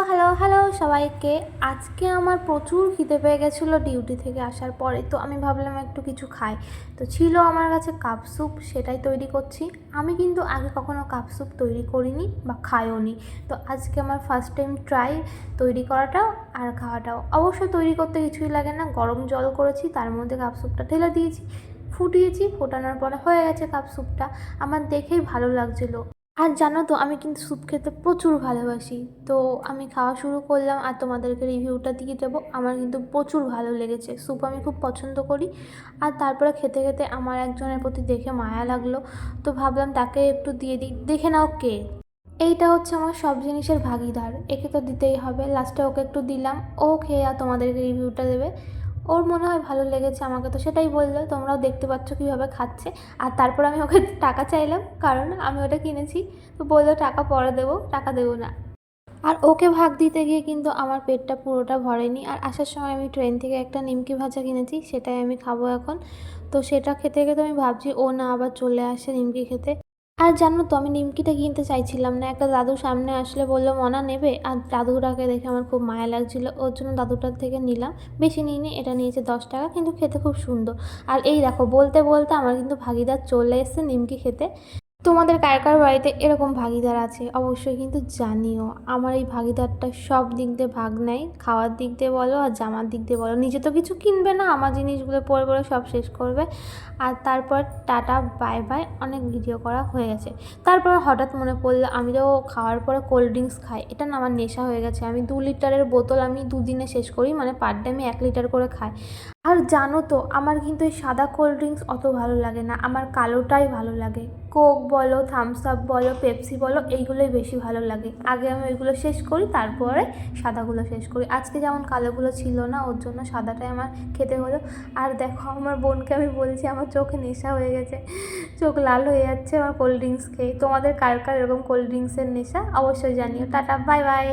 Hello hello সবাইকে। আজকে আমার প্রচুর খিদে পেয়ে গেছিলো ডিউটি থেকে আসার পরে, তো আমি ভাবলাম একটু কিছু খাই। তো ছিল আমার কাছে কাপ স্যুপ, সেটাই তৈরি করছি। আমি কিন্তু আগে কখনো কাপ স্যুপ তৈরি করিনি বা খাইও নি। তো আজকে আমার ফার্স্ট টাইম ট্রাই তৈরি করাটাও আর খাওয়াটাও। অবশ্য তৈরি করতে কিছুই লাগে না, গরম জল করেছি, তার মধ্যে কাপ স্যুপটা ঢেলে দিয়েছি, ফুটিয়েছি, ফোটানোর পরে হয়ে গেছে কাপ স্যুপটা। আমার দেখেই ভালো লাগছিলো। আর জানো তো আমি কিন্তু স্যুপ খেতে প্রচুর ভালোবাসি। তো আমি খাওয়া শুরু করলাম আর তোমাদেরকে রিভিউটা দিয়ে দেবো। আমার কিন্তু প্রচুর ভালো লেগেছে, স্যুপ আমি খুব পছন্দ করি। আর তারপরে খেতে খেতে আমার একজনের প্রতি দেখে মায়া লাগলো, তো ভাবলাম তাকে একটু দিয়ে দিই। দেখে নাও কে এইটা। হচ্ছে আমার সব জিনিসের ভাগিদার, একে তো দিতেই হবে। লাস্টে ওকে একটু দিলাম, ও খেয়ে আর তোমাদেরকে রিভিউটা দেবে। ওর মনে হয় ভালো লেগেছে, আমাকে তো সেটাই বললো। তোমরাও দেখতে পাচ্ছ কীভাবে খাচ্ছে। আর তারপর আমি ওকে টাকা চাইলাম, কারণ আমি ওটা কিনেছি। তো বললো টাকা পরে দেবো, টাকা দেবো না। আর ওকে ভাগ দিতে গিয়ে কিন্তু আমার পেটটা পুরোটা ভরেনি। আর আসার সময় আমি ট্রেন থেকে একটা নিমকি ভাজা কিনেছি, সেটাই আমি খাবো এখন। তো সেটা খেতে খেতে আমি ভাবছি ও না আবার চলে আসে নিমকি খেতে। আর জানো তো আমি নিমকিটা কিনতে চাইছিলাম না, একটা দাদু সামনে আসলে বললো মনা নেবে, আর দাদুটাকে দেখে আমার খুব মায়া লাগছিলো, ওর জন্য দাদুটার থেকে নিলাম। বেশি নিইনি, এটা নিয়েছে 10 টাকা, কিন্তু খেতে খুব সুন্দর। আর এই দেখো বলতে বলতে আমার কিন্তু ভাগিদার চলে এসছে নিমকি খেতে। তোমাদের কার কার বাড়িতে এরকম ভাগিদার আছে অবশ্যই কিন্তু জানিও। আমার এই ভাগিদারটা সব দিক দিয়ে ভাগ নেয়, খাওয়ার দিক দিয়ে বলো আর জামার দিক দিয়ে বলো। নিজে তো কিছু কিনবে না, আমার জিনিসগুলো পরে পরে সব শেষ করবে। আর তারপর টাটা বাই বাই, অনেক ভিডিও করা হয়ে গেছে। তারপর হঠাৎ মনে পড়লো আমি তো খাওয়ার পরে কোল্ড ড্রিঙ্কস খাই, এটা না আমার নেশা হয়ে গেছে। আমি 2 লিটারের বোতল আমি দুদিনে শেষ করি, মানে পার ডে আমি 1 লিটার করে খাই। আর জানো তো আমার কিন্তু এই সাদা কোল্ড ড্রিঙ্কস অত ভালো লাগে না, আমার কালোটাই ভালো লাগে। কোক বলো, থামস আপ বলো, পেপসি বলো, এইগুলোই বেশি ভালো লাগে। আগে আমি ওইগুলো শেষ করি, তারপরে সাদাগুলো শেষ করি। আজকে যেমন কালোগুলো ছিল না, ওর জন্য সাদাটাই আমার খেতে হলো। আর দেখো আমার বোনকে আমি বলছি আমার চোখে নেশা হয়ে গেছে, চোখ লাল হয়ে যাচ্ছে আমার কোল্ড ড্রিঙ্কস খেয়ে। তোমাদের কার কার এরকম কোল্ড ড্রিঙ্কসের নেশা অবশ্যই জানিও। Tata bye bye.